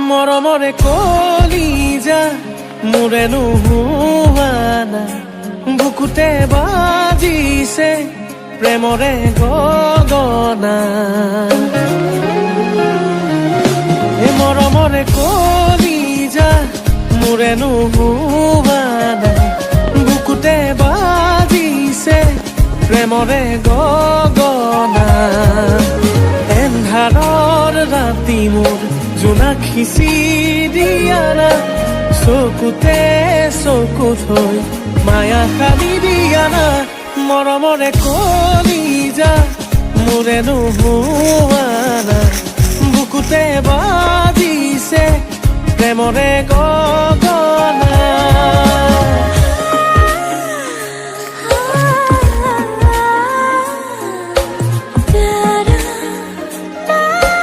মৰমৰে কলিজা মোৰে নোহোৱা নাই বুকুতে বাজিছে প্ৰেমৰে গগনা মৰমৰে কলিজা মোৰে নোহোৱা নাই বুকুতে বাজিছে প্ৰেমৰে গগনা এন্ধাৰৰ ৰাতি মোৰ জোনাকী দিয়া না চকুতে চকু থৈ মায়া কালি দিয়া না মৰমৰে কলিজা মোৰে নোহোৱা নাই বুকুতে বাজিছে প্ৰেমৰে গগনা